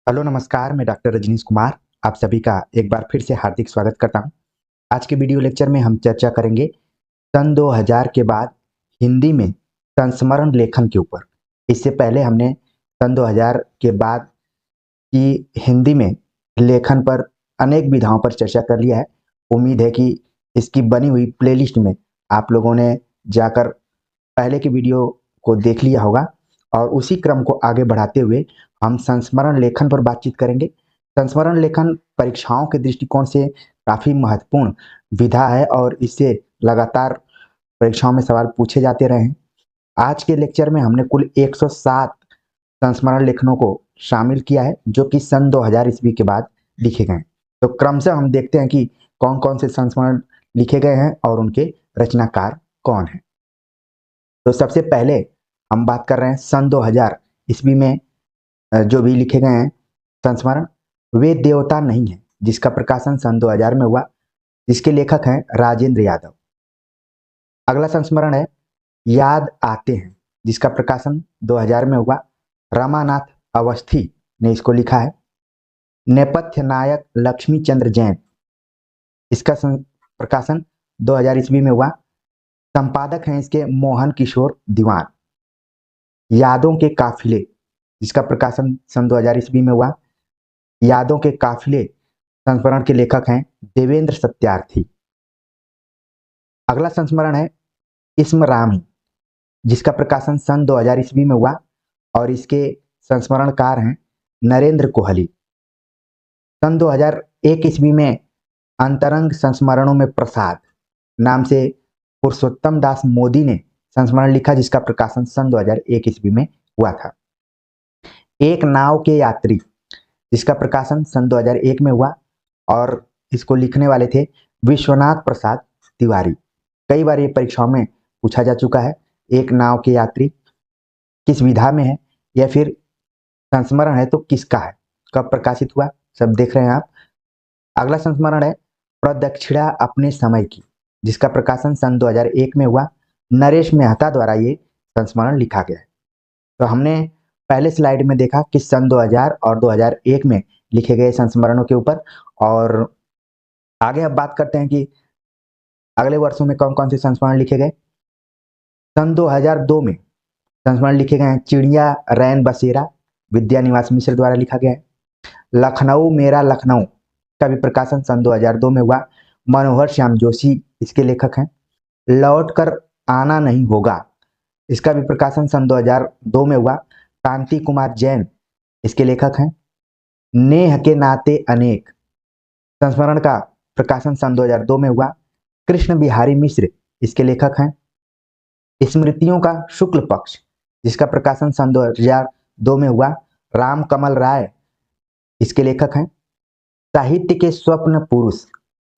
Hello नमस्कार, मैं doctor Rajneesh Kumar आप सभी का एक बार फिर से हार्दिक स्वागत करता हूं। आज के वीडियो लेक्चर में हम चर्चा करेंगे सन 2000 के बाद हिंदी में संस्मरण लेखन के ऊपर। इससे पहले हमने सन 2000 के बाद की हिंदी में लेखन पर अनेक विधाओं पर चर्चा कर लिया है। उम्मीद है कि इसकी बनी हुई प्लेलिस्ट में आप लोगों ने जाकर पहले की वीडियो को देख लिया होगा और उसी क्रम को आगे बढ़ाते हुए हम संस्मरण लेखन पर बातचीत करेंगे। संस्मरण लेखन परीक्षाओं के दृष्टिकोण से काफ़ी महत्वपूर्ण विधा है और इससे लगातार परीक्षाओं में सवाल पूछे जाते रहे हैं। आज के लेक्चर में हमने कुल 107 संस्मरण लेखनों को शामिल किया है जो कि सन 2000 ईस्वी के बाद लिखे गए हैं। तो क्रमशः हम देखते हैं कि कौन कौन से संस्मरण लिखे गए हैं और उनके रचनाकार कौन हैं। तो सबसे पहले हम बात कर रहे हैं सन 2000 ईस्वी में जो भी लिखे गए हैं संस्मरण, वे देवता नहीं है जिसका प्रकाशन सन 2000 में हुआ, जिसके लेखक हैं राजेंद्र यादव। अगला संस्मरण है याद आते हैं जिसका प्रकाशन 2000 में हुआ, रमानाथ अवस्थी ने इसको लिखा है। नेपथ्य नायक लक्ष्मी चंद्र जैन, इसका प्रकाशन 2000 ईस्वी में हुआ। संपादक हैं इसके मोहन किशोर दीवान। यादों के काफिले जिसका प्रकाशन सन 2000 ईस्वी में हुआ। यादों के काफिले संस्मरण के लेखक हैं देवेंद्र सत्यार्थी। अगला संस्मरण है इस्म रामी जिसका प्रकाशन सन 2000 ईस्वी में हुआ और इसके संस्मरणकार हैं नरेंद्र कोहली। सन 2001 ईस्वी में अंतरंग संस्मरणों में प्रसाद नाम से पुरुषोत्तम दास मोदी ने संस्मरण लिखा जिसका प्रकाशन सन 2001 ईस्वी में हुआ था। एक नाव के यात्री जिसका प्रकाशन सन 2001 में हुआ और इसको लिखने वाले थे विश्वनाथ प्रसाद तिवारी। कई बार ये परीक्षाओं में पूछा जा चुका है। एक नाव के यात्री किस विधा में है या फिर संस्मरण है तो किसका है, कब प्रकाशित हुआ, सब देख रहे हैं आप। अगला संस्मरण है प्रदक्षिणा अपने समय की जिसका प्रकाशन सन 2001 में हुआ। नरेश मेहता द्वारा ये संस्मरण लिखा गया है। तो हमने पहले स्लाइड में देखा कि सन 2000 और 2001 में लिखे गए संस्मरणों के ऊपर, और आगे अब बात करते हैं कि अगले वर्षों में कौन कौन से संस्मरण लिखे गए। सन 2002 में संस्मरण लिखे गए हैं चिड़िया रैन बसेरा, विद्या निवास मिश्र द्वारा लिखा गया है। लखनऊ मेरा लखनऊ का भी प्रकाशन सन 2002 में हुआ, मनोहर श्याम जोशी इसके लेखक हैं। लौट कर आना नहीं होगा इसका भी प्रकाशन सन 2002 में हुआ, कांति कुमार जैन इसके लेखक हैं। नेह के नाते अनेक संस्मरण का प्रकाशन सन 2002 में हुआ, कृष्ण बिहारी मिश्र इसके लेखक हैं। स्मृतियों का शुक्ल पक्ष जिसका प्रकाशन सन 2002 में हुआ, राम कमल राय इसके लेखक हैं। साहित्य के स्वप्न पुरुष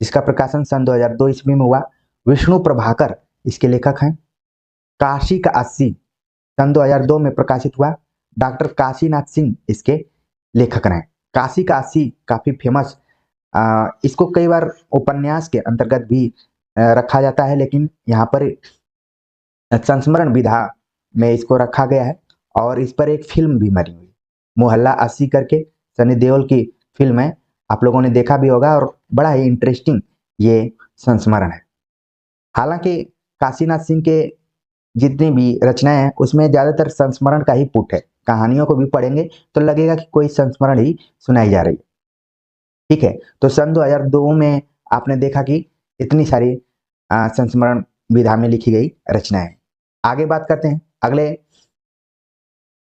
जिसका प्रकाशन सन 2002 ईस्वी में हुआ, विष्णु प्रभाकर इसके लेखक हैं। काशी का 80 सन 2002 में प्रकाशित हुआ, डॉक्टर काशीनाथ सिंह इसके लेखक रहे। काशी का 80 काफी फेमस, इसको कई बार उपन्यास के अंतर्गत भी रखा जाता है, लेकिन यहाँ पर संस्मरण विधा में इसको रखा गया है और इस पर एक फिल्म भी बनी हुई, मोहल्ला 80 करके सनी देओल की फिल्म है, आप लोगों ने देखा भी होगा और बड़ा ही इंटरेस्टिंग ये संस्मरण है। हालांकि काशीनाथ सिंह के जितनी भी रचनाएं हैं उसमें ज्यादातर संस्मरण का ही पुट है। कहानियों को भी पढ़ेंगे तो लगेगा कि कोई संस्मरण ही सुनाई जा रही है। ठीक है, तो सन 2002 में आपने देखा कि इतनी सारी संस्मरण विधा में लिखी गई रचनाएं। आगे बात करते हैं अगले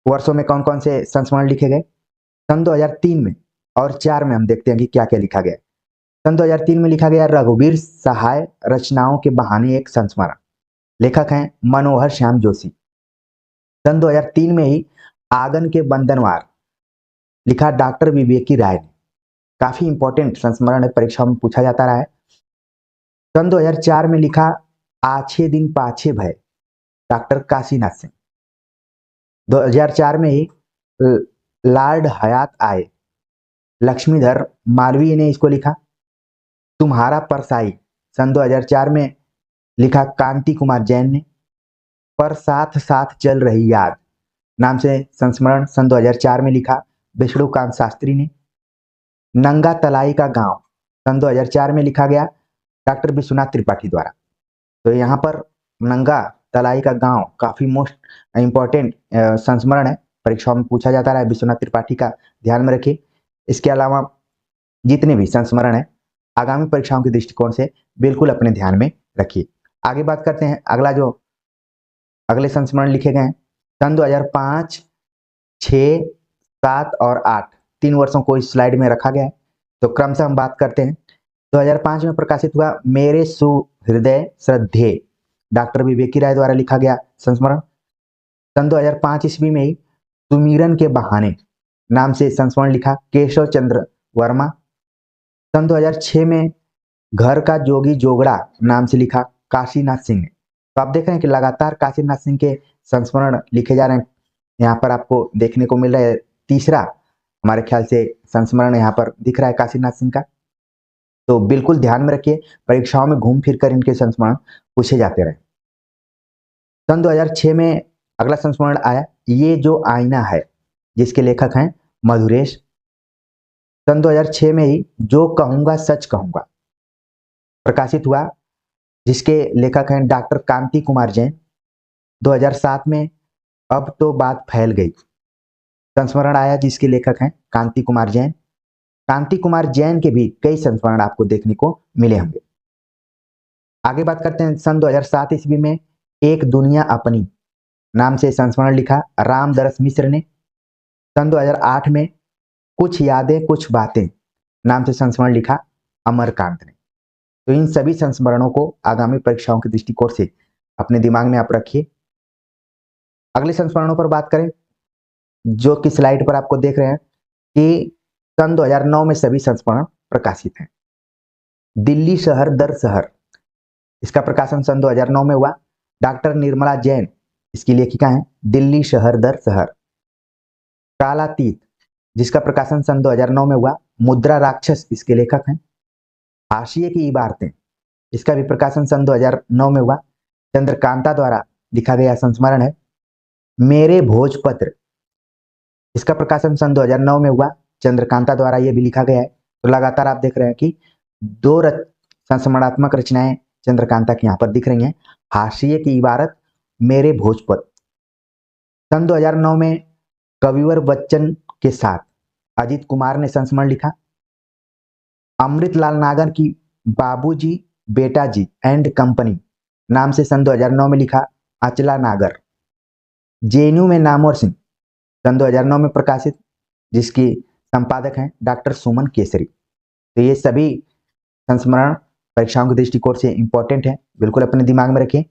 वर्षों में कौन कौन से संस्मरण लिखे गए। सन 2003 में और 4 में हम देखते हैं कि क्या क्या लिखा गया। सन 2003 में लिखा गया रघुवीर सहाय रचनाओं के बहाने एक संस्मरण, लेखक हैं मनोहर श्याम जोशी। सन 2003 में ही आंगन के बंधनवार लिखा डॉक्टर विवेकी राय ने, काफी इंपॉर्टेंट संस्मरण है, परीक्षा में पूछा जाता रहा है। सन 2004 में लिखा आछे दिन पाछे भय, डॉक्टर काशीनाथ सिंह। 2004 में ही लॉर्ड हयात आए, लक्ष्मीधर मालवीय ने इसको लिखा। तुम्हारा परसाई सन 2004 में लिखा कांति कुमार जैन ने। पर साथ साथ चल रही याद नाम से संस्मरण सन 2004 में लिखा विष्णुकांत शास्त्री ने। नंगा तलाई का गांव सन 2004 में लिखा गया डॉक्टर विश्वनाथ त्रिपाठी द्वारा। तो यहाँ पर नंगा तलाई का गांव काफी मोस्ट इंपॉर्टेंट संस्मरण है, परीक्षाओं में पूछा जाता रहा है, विश्वनाथ त्रिपाठी का ध्यान में रखिए। इसके अलावा जितने भी संस्मरण है आगामी परीक्षाओं के दृष्टिकोण से बिल्कुल अपने ध्यान में रखिए। आगे बात करते हैं, अगले संस्मरण लिखे गए हैं सन 2005, 6, 7 और 8 3 वर्षों को इस स्लाइड में रखा गया है। तो क्रमशः हम बात करते हैं। 2005 में प्रकाशित हुआ मेरे सुहृदय श्रद्धेय डॉक्टर विवेकी राय द्वारा लिखा गया संस्मरण। सन 2005 ईस्वी में ही सुमिरन के बहाने नाम से संस्मरण लिखा केशव चंद्र वर्मा। सन 2006 में घर का जोगी जोगड़ा नाम से लिखा काशीनाथ सिंह ने। तो आप देख रहे हैं कि लगातार काशीनाथ सिंह के संस्मरण लिखे जा रहे हैं। यहाँ पर आपको देखने को मिल रहा है तीसरा हमारे ख्याल से संस्मरण यहाँ पर दिख रहा है काशीनाथ सिंह का। तो बिल्कुल ध्यान में रखिए, परीक्षाओं में घूम फिर कर इनके संस्मरण पूछे जाते रहे। सन 2006 में अगला संस्मरण आया ये जो आईना है, जिसके लेखक हैं मधुरेश। सन 2006 में ही जो कहूंगा सच कहूंगा प्रकाशित हुआ, जिसके लेखक हैं डॉक्टर कांति कुमार जैन। 2007 में अब तो बात फैल गई संस्मरण आया, जिसके लेखक हैं कांति कुमार जैन। कांति कुमार जैन के भी कई संस्मरण आपको देखने को मिले होंगे। आगे बात करते हैं, सन 2007 ईस्वी में एक दुनिया अपनी नाम से संस्मरण लिखा रामदरस मिश्र ने। सन 2008 में कुछ यादें कुछ बातें नाम से संस्मरण लिखा अमरकांत ने। तो इन सभी संस्मरणों को आगामी परीक्षाओं के दृष्टिकोण से अपने दिमाग में आप रखिए। अगले संस्मरणों पर बात करें, जो कि स्लाइड पर आपको देख रहे हैं कि सन 2009 में सभी संस्मरण प्रकाशित हैं। दिल्ली शहर दर शहर, इसका प्रकाशन सन 2009 में हुआ। डॉक्टर निर्मला जैन इसकी लेखिका हैं। दिल्ली शहर दर शहर। कालातीत, जिसका प्रकाशन सन 2009 में हुआ। मुद्रा राक्षस इसके लेखक हैं। हाशिए की इबारतें, इसका भी प्रकाशन सन 2009 में हुआ। चंद्रकांता द्वारा लिखा गया संस्मरण है। मेरे भोजपत्र, इसका प्रकाशन सन 2009 में हुआ। चंद्रकांता द्वारा यह भी लिखा गया है। तो लगातार आप देख रहे हैं कि दो संस्मरणात्मक रचनाएं चंद्रकांता की यहाँ पर दिख रही हैं। हाशिए की इबारत, मेरे भोजपत्र। सन 2009 में कविवर बच्चन के साथ अजीत कुमार ने संस्मरण लिखा। अमृतलाल नागर की बाबूजी बेटाजी एंड कंपनी नाम से सन 2009 में लिखा अचला नागर। जेएनयू में नामवर सिंह सन 2009 में प्रकाशित, जिसकी संपादक हैं डॉक्टर सुमन केसरी। तो ये सभी संस्मरण परीक्षाओं के दृष्टिकोण से इंपॉर्टेंट है, बिल्कुल अपने दिमाग में रखें।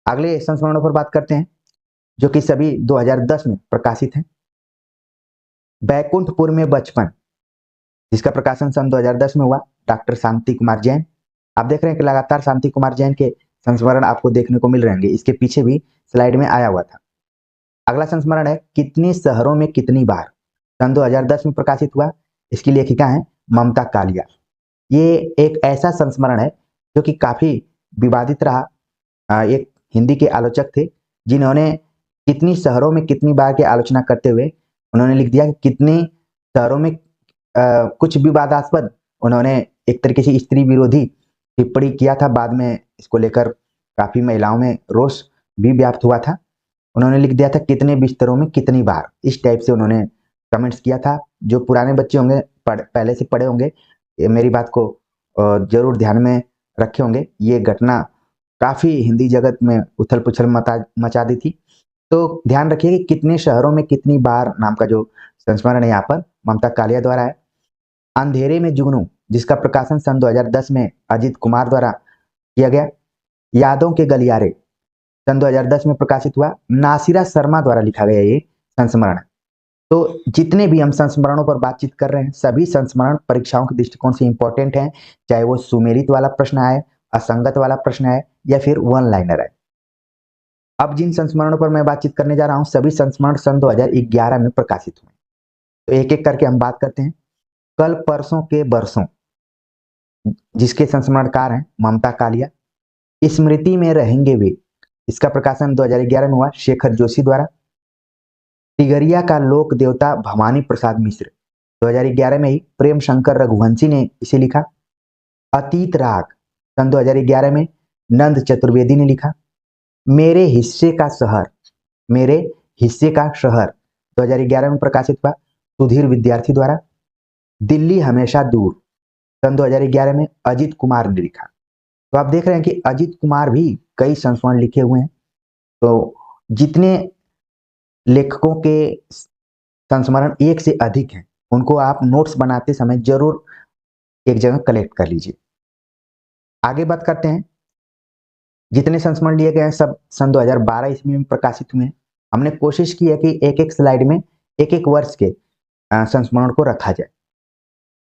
अगले संस्मरणों पर बात करते हैं, जो कि सभी 2010 में प्रकाशित हैं। बैकुंठपुर में बचपन, जिसका प्रकाशन सन 2010 में हुआ। डॉक्टर शांति कुमार जैन। आप देख रहे हैं कि लगातार शांति कुमार जैन के संस्मरण आपको देखने को मिल रहे होंगे, इसके पीछे भी स्लाइड में आया हुआ था। अगला संस्मरण है कितने शहरों में कितनी बार, सन 2010 में प्रकाशित हुआ। इसकी लेखिका है ममता कालिया। ये एक ऐसा संस्मरण है जो कि काफी विवादित रहा। एक हिंदी के आलोचक थे जिन्होंने कितनी शहरों में कितनी बार की आलोचना करते हुए उन्होंने लिख दिया कि कितने शहरों में कुछ विवादास्पद, उन्होंने एक तरीके से स्त्री विरोधी टिप्पणी किया था। बाद में इसको लेकर काफी महिलाओं में रोष भी व्याप्त हुआ था। उन्होंने लिख दिया था कितने बिस्तरों में कितनी बार, इस टाइप से उन्होंने कमेंट्स किया था। जो पुराने बच्चे होंगे, पहले से पढ़े होंगे, मेरी बात को जरूर ध्यान में रखे होंगे। ये घटना काफी हिंदी जगत में उथल पुथल मचा दी थी। तो ध्यान रखिए कि कितने शहरों में कितनी बार नाम का जो संस्मरण है यहाँ पर ममता कालिया द्वारा है। अंधेरे में जुगनू, जिसका प्रकाशन सन 2010 में अजीत कुमार द्वारा किया गया। यादों के गलियारे सन 2010 में प्रकाशित हुआ। नासिरा शर्मा द्वारा लिखा गया ये संस्मरण। तो जितने भी हम संस्मरणों पर बातचीत कर रहे हैं, सभी संस्मरण परीक्षाओं के दृष्टिकोण से इंपॉर्टेंट हैं, चाहे वो सुमेलित वाला प्रश्न आए, असंगत वाला प्रश्न आए, या फिर वन लाइनर आए। अब जिन संस्मरणों पर मैं बातचीत करने जा रहा हूं, सभी संस्मरण सन 2011 में प्रकाशित हुए। तो एक एक करके हम बात करते हैं। कल परसों के बरसों, जिसके संस्मरणकार हैं ममता कालिया। स्मृति में रहेंगे वे, इसका प्रकाशन 2011 में हुआ शेखर जोशी द्वारा। तिगरिया का लोक देवता भवानी प्रसाद मिश्र, 2011 में ही प्रेम शंकर रघुवंशी ने इसे लिखा। अतीत राग, सन 2011 में नंद चतुर्वेदी ने लिखा। मेरे हिस्से का शहर, मेरे हिस्से का शहर 2011 में प्रकाशित हुआ, सुधीर विद्यार्थी द्वारा। दिल्ली हमेशा दूर, सन 2011 में अजीत कुमार ने लिखा। तो आप देख रहे हैं कि अजीत कुमार भी कई संस्मरण लिखे हुए हैं। तो जितने लेखकों के संस्मरण एक से अधिक हैं, उनको आप नोट्स बनाते समय जरूर एक जगह कलेक्ट कर लीजिए। आगे बात करते हैं। जितने संस्मरण लिए गए हैं सब सन 2012 ईस्वी में प्रकाशित हुए हैं। हमने कोशिश की है कि एक एक स्लाइड में एक एक वर्ष के संस्मरण को रखा जाए।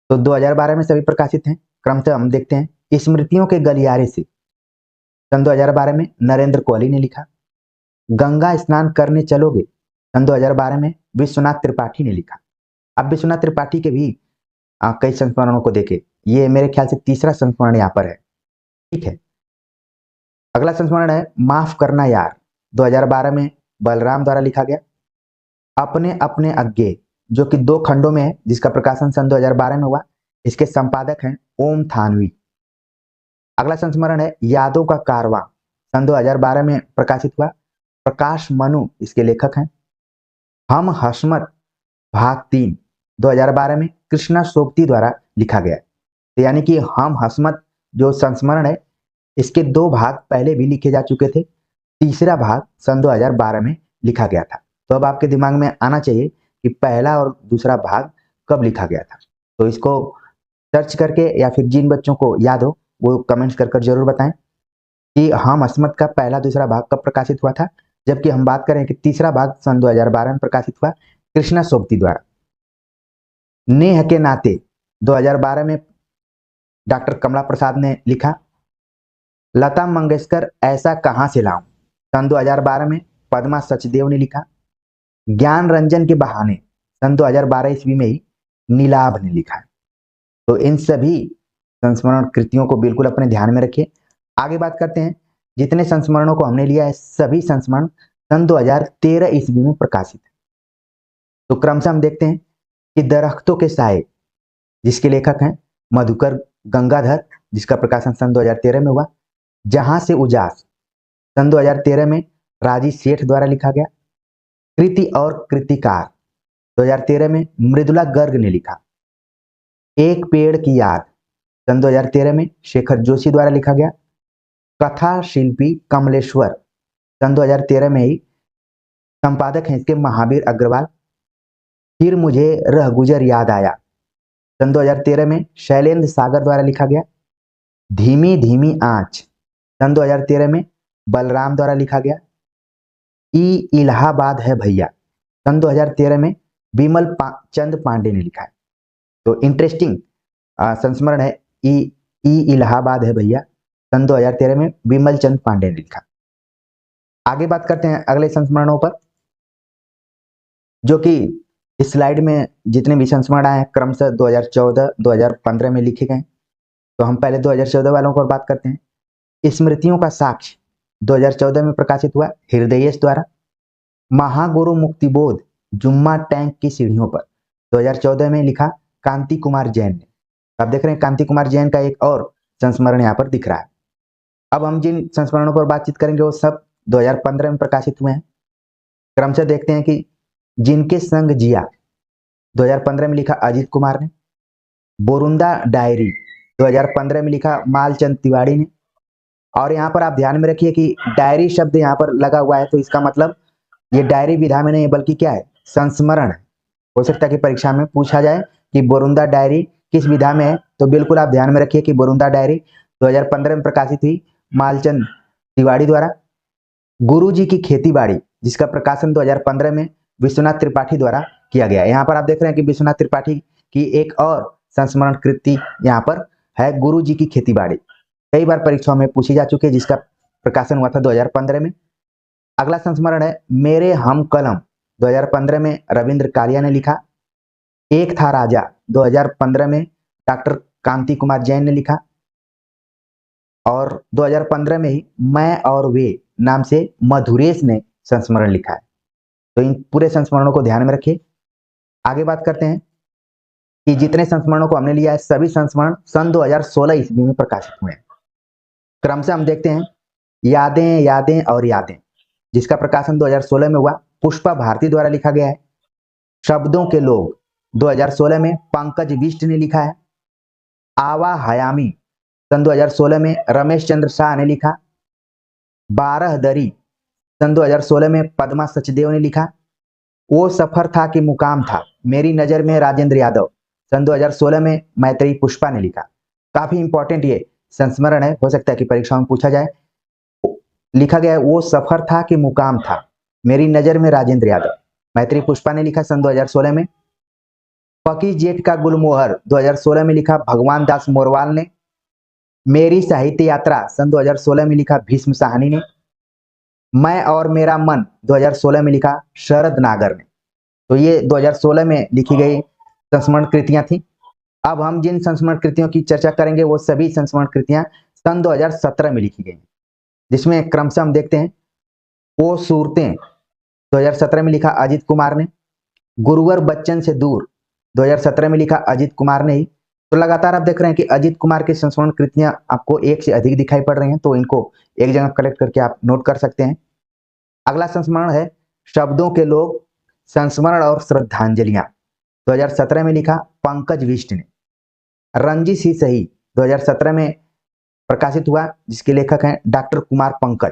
तो 2012 में सभी प्रकाशित हैं। क्रमशः हम देखते हैं। स्मृतियों के गलियारे से, सन 2012 में नरेंद्र कोहली ने लिखा। गंगा स्नान करने चलोगे, सन 2012 में विश्वनाथ त्रिपाठी ने लिखा। अब विश्वनाथ त्रिपाठी के भी कई संस्मरणों को देखे। ये मेरे ख्याल से तीसरा संस्मरण यहाँ पर है। ठीक है, अगला संस्मरण है माफ करना यार, 2012 में बलराम द्वारा लिखा गया। अपने अपने अज्ञे, जो कि 2 खंडों में है, जिसका प्रकाशन सन 2012 में हुआ। इसके संपादक हैं ओम थानवी। अगला संस्मरण है यादों का कारवां, सन 2012 में प्रकाशित हुआ। प्रकाश मनु इसके लेखक हैं। हम हसमत भाग 3, 2012 में कृष्णा सोबती द्वारा लिखा गया। तो यानी कि हम हसमत जो संस्मरण है, इसके 2 भाग पहले भी लिखे जा चुके थे। तीसरा भाग सन 2012 में लिखा गया था। तो अब आपके दिमाग में आना चाहिए कि पहला और दूसरा भाग कब लिखा गया था। तो इसको सर्च करके या फिर जिन बच्चों को याद हो वो कमेंट्स कर जरूर बताएं कि हम हसमत का पहला दूसरा भाग कब प्रकाशित हुआ था। जबकि हम बात करें कि तीसरा भाग सन 2012 में प्रकाशित हुआ कृष्णा सोबती द्वारा। नेह के नाते 2012 में डॉक्टर कमला प्रसाद ने लिखा। लता मंगेशकर ऐसा कहां से लाऊं, सन 2012 में पद्मा सचदेव ने लिखा। ज्ञान रंजन के बहाने, सन 2012 ईस्वी में ही नीलाभ ने लिखा है। तो इन सभी संस्मरण कृतियों को बिल्कुल अपने ध्यान में रखिए। आगे बात करते हैं। जितने संस्मरणों को हमने लिया है सभी संस्मरण सन 2013 ईस्वी में प्रकाशित है। तो क्रमशः हम देखते हैं कि दरख्तों के साए, जिसके लेखक हैं मधुकर गंगाधर, जिसका प्रकाशन सन 2013 में हुआ। जहां से उजास, सन 2013 में राजी सेठ द्वारा लिखा गया। कृति और कृतिकार, 2013 में मृदुला गर्ग ने लिखा। एक पेड़ की याद, सन 2013 में शेखर जोशी द्वारा लिखा गया। कथा शिल्पी कमलेश्वर, सन 2013 में ही संपादक हैं इसके महावीर अग्रवाल। फिर मुझे रह गुजर याद आया, सन 2013 में शैलेंद्र सागर द्वारा लिखा गया। धीमी धीमी आंच, सन 2013 में बलराम द्वारा लिखा गया। ई इलाहाबाद है भैया, सन 2013 में विमल चंद पांडे ने लिखा है। तो इंटरेस्टिंग संस्मरण है ई इलाहाबाद है भैया, सन 2013 में विमल चंद पांडे ने लिखा। आगे बात करते हैं अगले संस्मरणों पर, जो कि इस स्लाइड में जितने भी संस्मरण आए हैं क्रमशः 2014 2015 में लिखे गए। तो हम पहले 2014 वालों पर बात करते हैं। स्मृतियों का साक्ष्य 2014 में प्रकाशित हुआ हृदयेश द्वारा। महागुरु मुक्तिबोध जुम्मा टैंक की सीढ़ियों पर, 2014 में लिखा कांति कुमार जैन ने। आप देख रहे हैं कांति कुमार जैन का एक और संस्मरण यहाँ पर दिख रहा है। अब हम जिन संस्मरणों पर बातचीत करेंगे वो सब 2015 में प्रकाशित हुए हैं। क्रमशः देखते हैं कि जिनके संग जिया, 2015 में लिखा अजीत कुमार ने। बोरुंदा डायरी, 2015 में लिखा मालचंद तिवारी ने। और यहाँ पर आप ध्यान में रखिए कि डायरी शब्द यहाँ पर लगा हुआ है, तो इसका मतलब ये डायरी विधा में नहीं बल्कि क्या है, संस्मरण है। हो सकता है कि परीक्षा में पूछा जाए कि बोरुंदा डायरी किस विधा में है, तो बिल्कुल आप ध्यान में रखिए कि बोरुंदा डायरी 2015 में प्रकाशित हुई मालचंद तिवारी द्वारा। गुरु जी की खेती बाड़ी, जिसका प्रकाशन 2015 में विश्वनाथ त्रिपाठी द्वारा किया गया। यहाँ पर आप देख रहे हैं कि विश्वनाथ त्रिपाठी की एक और संस्मरण कृति यहाँ पर है, गुरु जी की खेती बाड़ी। कई बार परीक्षाओं में पूछी जा चुकी है, जिसका प्रकाशन हुआ था 2015 में। अगला संस्मरण है मेरे हम कलम, 2015 में रविंद्र कालिया ने लिखा। एक था राजा, 2015 में डॉक्टर कांति कुमार जैन ने लिखा। और 2015 में ही मैं और वे नाम से मधुरेश ने संस्मरण लिखा है। तो इन पूरे संस्मरणों को ध्यान में रखिए। आगे बात करते हैं कि जितने संस्मरणों को हमने लिया है सभी संस्मरण सन 2016 ईस्वी में प्रकाशित हुए हैं। क्रम से हम देखते हैं यादें यादें और यादें, जिसका प्रकाशन 2016 में हुआ, पुष्पा भारती द्वारा लिखा गया है। शब्दों के लोग 2016 में पंकज बिष्ट ने लिखा है। आवा हयामी सन 2016 में रमेश चंद्र शाह ने लिखा। 12 दरी सन 2016 में पद्मा सचदेव ने लिखा। वो सफर था कि मुकाम था मेरी नजर में राजेंद्र यादव सन 2016 में मैत्रेयी पुष्पा ने लिखा। काफी इंपॉर्टेंट ये संस्मरण है, हो सकता है कि परीक्षाओं में पूछा जाए। लिखा गया है वो सफर था कि मुकाम था मेरी नजर में राजेंद्र यादव, मैत्रेयी पुष्पा ने लिखा सन 2016 में। पकी जेठ का गुलमोहर 2016 में लिखा भगवान दास मोरवाल ने। मेरी साहित्य यात्रा सन 2016 में लिखा भीष्म साहनी ने। मैं और मेरा मन 2016 में लिखा शरद नागर ने। तो ये 2016 में लिखी गई संस्मरण कृतियां थी। अब हम जिन संस्मरण कृतियों की चर्चा करेंगे वो सभी संस्मरण कृतियां सन 2017 में लिखी गई, जिसमें क्रमशः हम देखते हैं वो सूरतें 2017 में लिखा अजित कुमार ने। गुरुवर बच्चन से दूर 2017 में लिखा अजित कुमार ने ही। तो लगातार आप देख रहे हैं कि अजित कुमार की संस्मरण कृतियां आपको एक से अधिक दिखाई पड़ रही हैं, तो इनको एक जगह कलेक्ट करके आप नोट कर सकते हैं। अगला संस्मरण है शब्दों के लोग संस्मरण और श्रद्धांजलियां 2017 में लिखा पंकज बिष्ट ने। रंजिश ही सही 2017 में प्रकाशित हुआ, जिसके लेखक हैं डॉक्टर कुमार पंकज,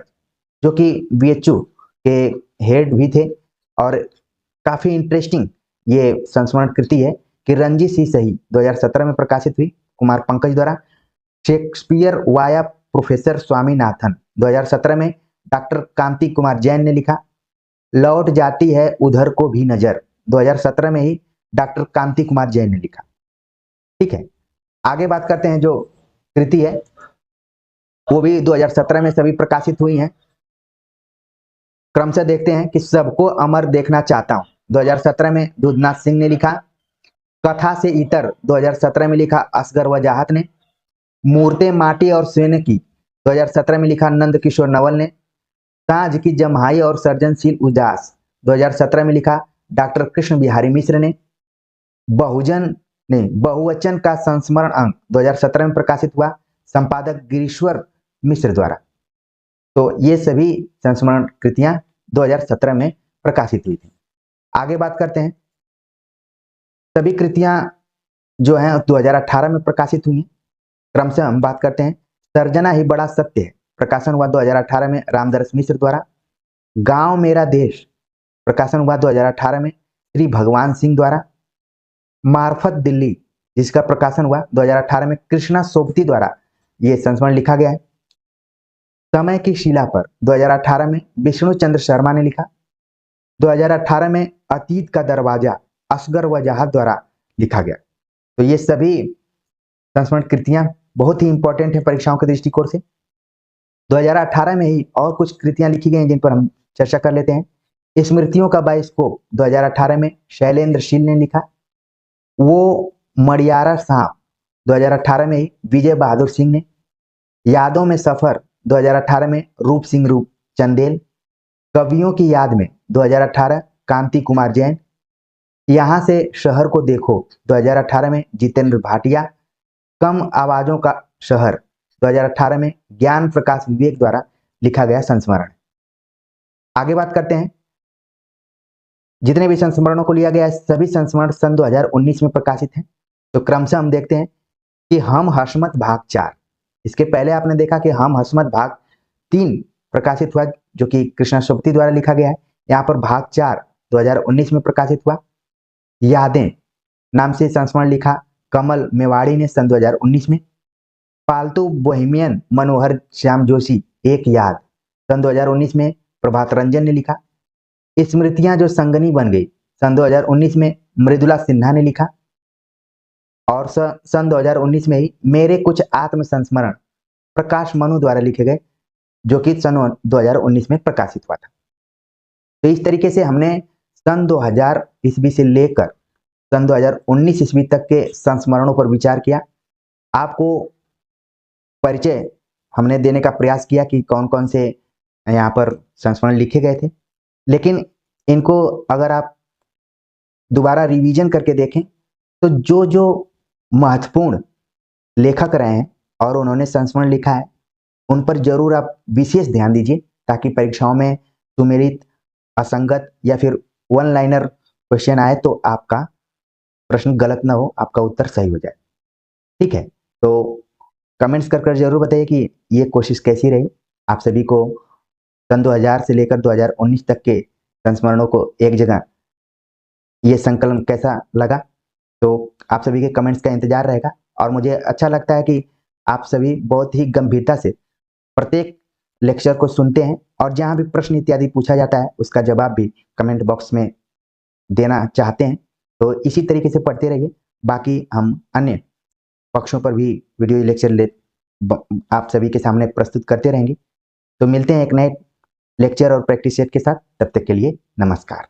जो कि बीएचयू के हेड भी थे। और काफी इंटरेस्टिंग ये संस्मरण कृति है कि रंजिश ही सही 2017 में प्रकाशित हुई कुमार पंकज द्वारा। शेक्सपियर वाया प्रोफेसर स्वामीनाथन 2017 में डॉक्टर कांति कुमार जैन ने लिखा। लौट जाती है उधर को भी नजर 2017 में ही डॉक्टर कांति कुमार जैन ने लिखा। ठीक है, आगे बात करते हैं जो कृति है वो भी 2017 में सभी प्रकाशित हुई हैं। क्रम से देखते हैं कि सबको अमर देखना चाहता हूं 2017 में दुधनाथ सिंह ने लिखा। कथा से इतर 2017 में लिखा असगर वजाहत ने। मूर्तें माटी और स्वर्ण की 2017 में लिखा नंद किशोर नवल ने। साँझ की जम्हाई और सर्जनशील उदास 2017 में लिखा डॉक्टर कृष्ण बिहारी मिश्र ने। बहुजन ने बहुवचन का संस्मरण अंक 2017 में प्रकाशित हुआ, संपादक गिरीश्वर मिश्र द्वारा। तो ये सभी संस्मरण कृतियां 2017 में प्रकाशित हुई थी। आगे बात करते हैं, सभी कृतियां जो हैं 2018 में प्रकाशित हुई हैं। क्रम से हम बात करते हैं सर्जना ही बड़ा सत्य है, प्रकाशन हुआ 2018 में रामदरस मिश्र द्वारा। गांव मेरा देश प्रकाशन हुआ 2018 में श्री भगवान सिंह द्वारा। मार्फत दिल्ली जिसका प्रकाशन हुआ 2018 में कृष्णा सोबती द्वारा ये संस्मरण लिखा गया है। समय की शिला पर 2018 में विष्णु चंद्र शर्मा ने लिखा। 2018 में अतीत का दरवाजा असगर वजाहत द्वारा लिखा गया। तो ये सभी संस्मरण कृतियां बहुत ही इंपॉर्टेंट है परीक्षाओं के दृष्टिकोण से। 2018 में ही और कुछ कृतियां लिखी गई जिन पर हम चर्चा कर लेते हैं। स्मृतियों का बाइस्कोप 2018 में शैलेंद्र शील ने लिखा। वो मड़ियारा सांप 2018 में ही विजय बहादुर सिंह ने। यादों में सफर 2018 में रूप सिंह रूप चंदेल। कवियों की याद में 2018 कांति कुमार जैन। यहां से शहर को देखो 2018 में जितेंद्र भाटिया। कम आवाजों का शहर 2018 में ज्ञान प्रकाश विवेक द्वारा लिखा गया संस्मरण। आगे बात करते हैं, जितने भी संस्मरणों को लिया गया है सभी संस्मरण सन 2019 में प्रकाशित हैं। तो क्रमशः हम देखते हैं कि हम हशमत भाग 4, इसके पहले आपने देखा कि हम हशमत भाग 3 प्रकाशित हुआ जो कि कृष्णा सोबती द्वारा लिखा गया है। यहाँ पर भाग 4 2019 में प्रकाशित हुआ। यादें नाम से संस्मरण लिखा कमल मेवाड़ी ने सन 2019 में। पालतू बोहेमियन मनोहर श्याम जोशी एक याद सन 2019 में प्रभात रंजन ने लिखा। स्मृतियां जो संगनी बन गई सन 2019 में मृदुला सिन्हा ने लिखा। और सन 2019 में ही मेरे कुछ आत्म संस्मरण प्रकाश मनु द्वारा लिखे गए जो कि सन 2019 में प्रकाशित हुआ था। तो इस तरीके से हमने सन 2000 ईस्वी से लेकर सन 2019 ईस्वी तक के संस्मरणों पर विचार किया। आपको परिचय हमने देने का प्रयास किया कि कौन कौन से यहाँ पर संस्मरण लिखे गए थे। लेकिन इनको अगर आप दोबारा रिवीजन करके देखें तो जो जो महत्वपूर्ण लेखक रहे हैं और उन्होंने संस्मरण लिखा है उन पर जरूर आप विशेष ध्यान दीजिए, ताकि परीक्षाओं में सुमेलित, असंगत या फिर वन लाइनर क्वेश्चन आए तो आपका प्रश्न गलत ना हो, आपका उत्तर सही हो जाए। ठीक है, तो कमेंट्स कर जरूर बताइए कि ये कोशिश कैसी रही। आप सभी को सन 2000 से लेकर 2019 तक के संस्मरणों को एक जगह ये संकलन कैसा लगा, तो आप सभी के कमेंट्स का इंतजार रहेगा। और मुझे अच्छा लगता है कि आप सभी बहुत ही गंभीरता से प्रत्येक लेक्चर को सुनते हैं और जहां भी प्रश्न इत्यादि पूछा जाता है उसका जवाब भी कमेंट बॉक्स में देना चाहते हैं। तो इसी तरीके से पढ़ते रहिए। बाकी हम अन्य पक्षों पर भी वीडियो लेक्चर आप सभी के सामने प्रस्तुत करते रहेंगे। तो मिलते हैं एक नए लेक्चर और प्रैक्टिस सेट के साथ, तब तक के लिए नमस्कार।